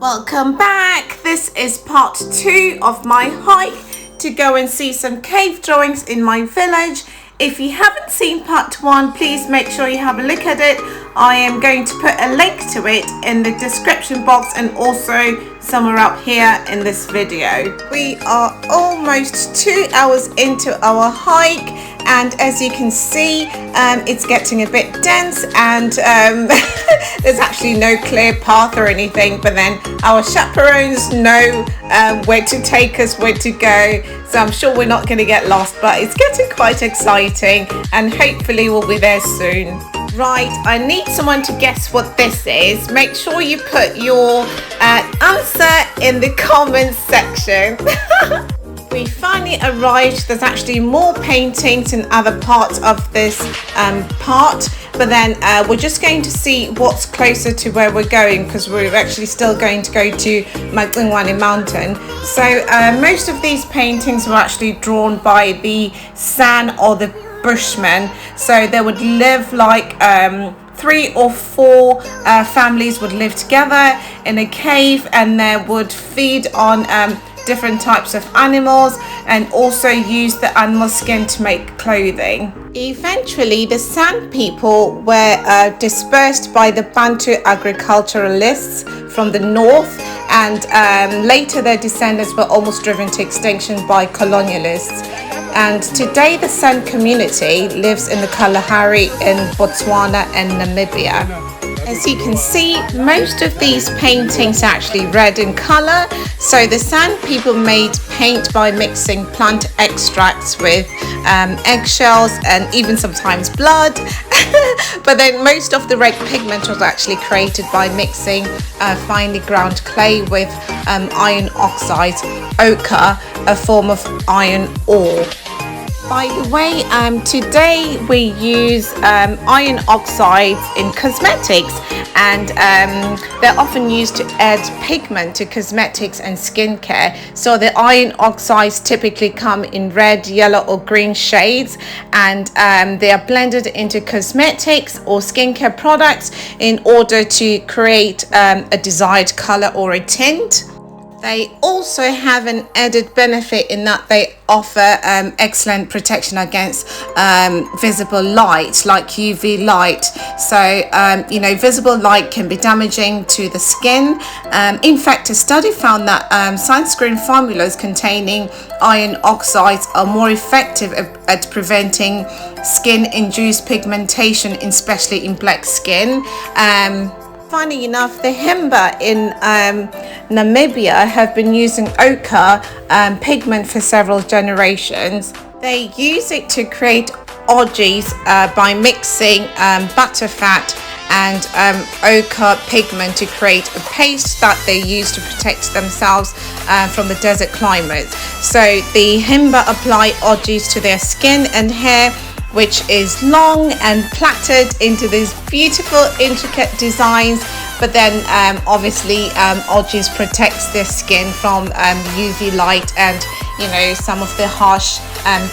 Welcome back. This is part 2 of my hike to go and see some cave drawings in my village. If you haven't seen part 1, please make sure you have a look at it. I am going to put a link to it in the description box and also somewhere up here in this video. We are almost 2 hours into our hike, and as you can see, it's getting a bit dense, and there's actually no clear path or anything, but then our chaperones know where to take us, where to go, so I'm sure we're not going to get lost, but it's getting quite exciting and hopefully we'll be there soon. Right, I need someone to guess what this is. Make sure you put your answer in the comments section. We finally arrived. There's actually more paintings in other parts of this part, but then we're just going to see what's closer to where we're going, because we're actually still going to go to Macingwane mountain. So most of these paintings were actually drawn by the San or the Bushmen. So they would live like 3 or 4 families would live together in a cave, and they would feed on different types of animals and also use the animal skin to make clothing. Eventually, the San people were dispersed by the Bantu agriculturalists from the north, and later their descendants were almost driven to extinction by colonialists. And today the San community lives in the Kalahari in Botswana and Namibia. As you can see, most of these paintings are actually red in color. So the San people made paint by mixing plant extracts with eggshells and even sometimes blood. But then most of the red pigment was actually created by mixing finely ground clay with iron oxides, ochre, a form of iron ore. By the way, today we use iron oxides in cosmetics, and they're often used to add pigment to cosmetics and skincare. So the iron oxides typically come in red, yellow or green shades, and they are blended into cosmetics or skincare products in order to create a desired color or a tint. They also have an added benefit in that they offer excellent protection against visible light, like UV light. So, visible light can be damaging to the skin. In fact, a study found that sunscreen formulas containing iron oxides are more effective at preventing skin-induced pigmentation, especially in black skin. Funny enough, the Himba in Namibia have been using ochre pigment for several generations. They use it to create orgies by mixing butterfat and ochre pigment to create a paste that they use to protect themselves from the desert climate. So the Himba apply orgies to their skin and hair, which is long and plaited into these beautiful intricate designs, but then obviously orgies protects their skin from UV light and some of the harsh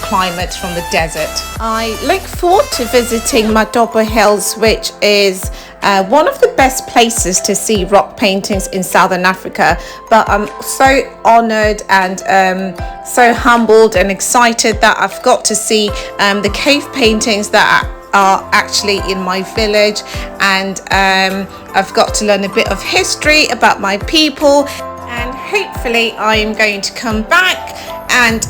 climate from the desert. I look forward to visiting Madobo Hills, which is one of the best places to see rock paintings in Southern Africa, but I'm so honored and so humbled and excited that I've got to see the cave paintings that are actually in my village, and I've got to learn a bit of history about my people, and hopefully I'm going to come back and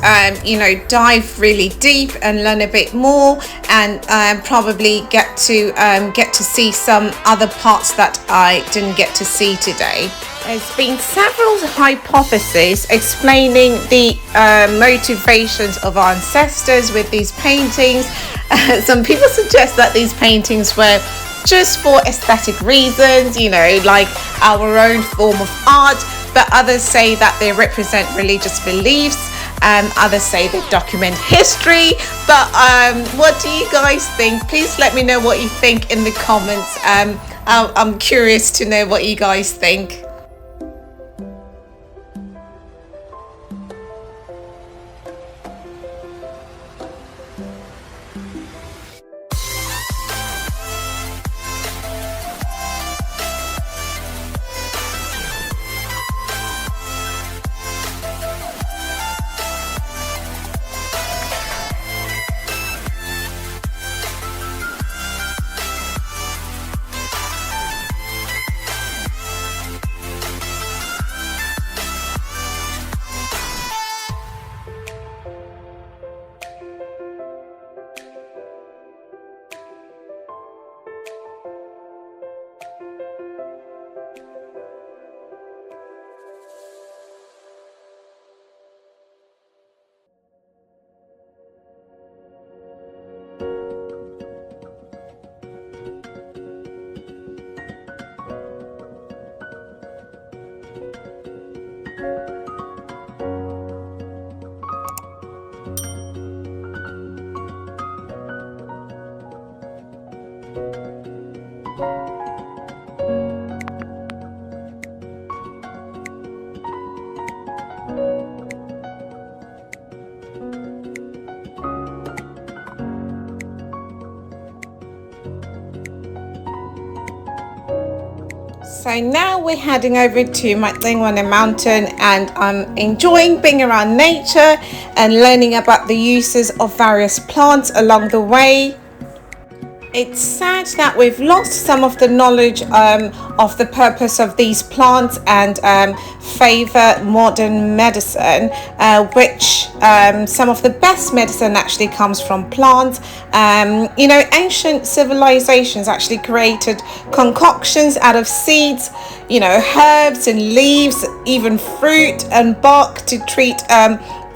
dive really deep and learn a bit more, and probably get to see some other parts that I didn't get to see today. There's been several hypotheses explaining the motivations of our ancestors with these paintings. Some people suggest that these paintings were just for aesthetic reasons, like our own form of art, but others say that they represent religious beliefs. Others say they document history, but what do you guys think? Please let me know what you think in the comments. I'm curious to know what you guys think. So now we're heading over to Macingwane Mountain, and I'm enjoying being around nature and learning about the uses of various plants along the way. It's sad that we've lost some of the knowledge of the purpose of these plants and favor modern medicine, which some of the best medicine actually comes from plants. You know, ancient civilizations actually created concoctions out of seeds, you know, herbs and leaves, even fruit and bark to treat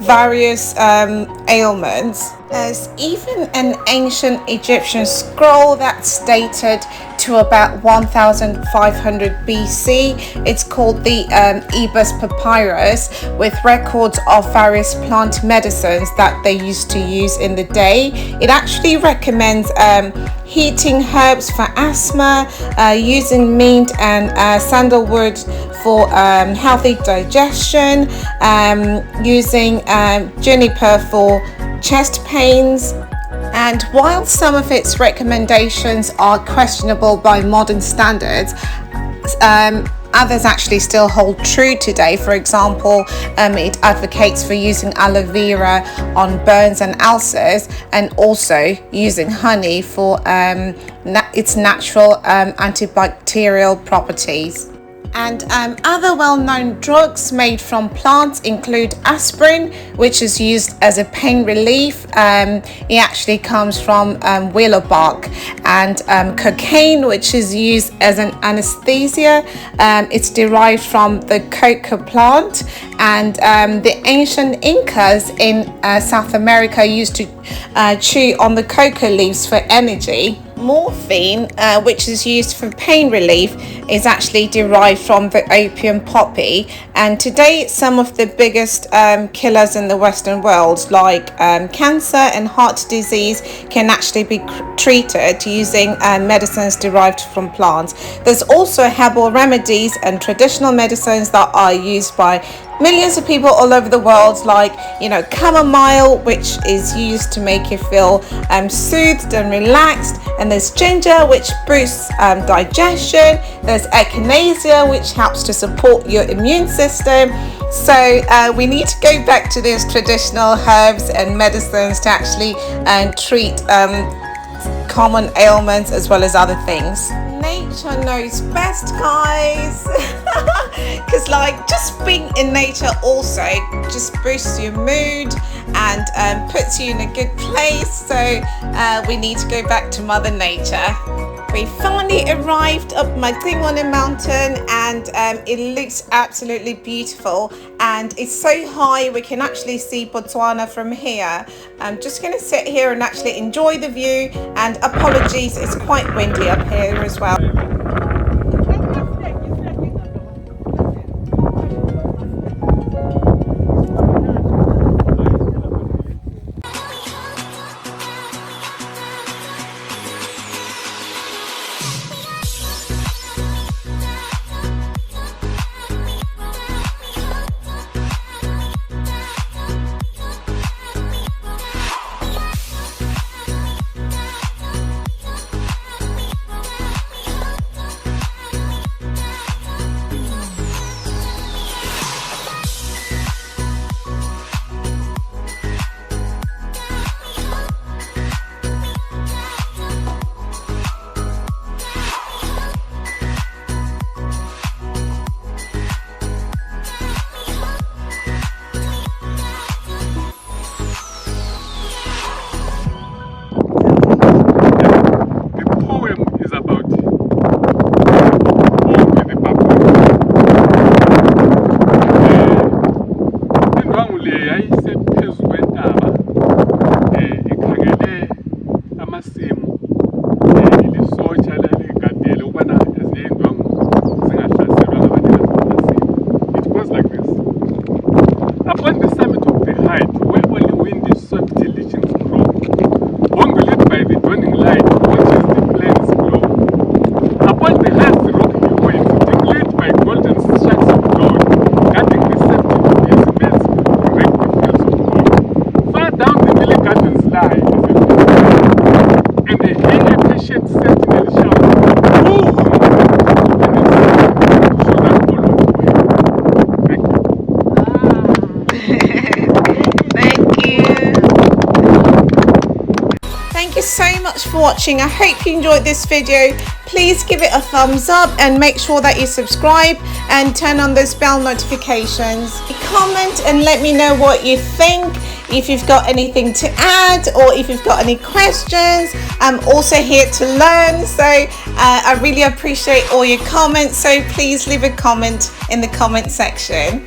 various ailments. There's even an ancient Egyptian scroll that's dated to about 1500 BC. It's called the Ebers Papyrus, with records of various plant medicines that they used to use in the day. It actually recommends heating herbs for asthma, using mint and sandalwood for healthy digestion, using juniper for chest pains. And while some of its recommendations are questionable by modern standards, others actually still hold true today. For example, it advocates for using aloe vera on burns and ulcers, and also using honey for its natural antibacterial properties. And other well-known drugs made from plants include aspirin, which is used as a pain relief. It actually comes from willow bark, and cocaine, which is used as an anesthesia. It's derived from the coca plant, and the ancient Incas in South America used to chew on the coca leaves for energy. Morphine, which is used for pain relief, is actually derived from the opium poppy, and today some of the biggest killers in the Western world, like cancer and heart disease, can actually be treated using medicines derived from plants. There's also herbal remedies and traditional medicines that are used by millions of people all over the world, like, you know, chamomile, which is used to make you feel soothed and relaxed. And there's ginger, which boosts digestion. There's echinacea, which helps to support your immune system. So we need to go back to these traditional herbs and medicines to actually treat common ailments as well as other things. Nature knows best, guys. Because like, just being in nature also just boosts your mood and puts you in a good place. So we need to go back to Mother Nature. We finally arrived up Macingwane Mountain, and it looks absolutely beautiful, and it's so high we can actually see Botswana from here. I'm just going to sit here and actually enjoy the view, and apologies, it's quite windy up here as well. much for watching. I hope you enjoyed this video. Please give it a thumbs up and make sure that you subscribe and turn on those bell notifications. Comment and let me know what you think. If you've got anything to add or if you've got any questions, I'm also here to learn. So I really appreciate all your comments. So please leave a comment in the comment section.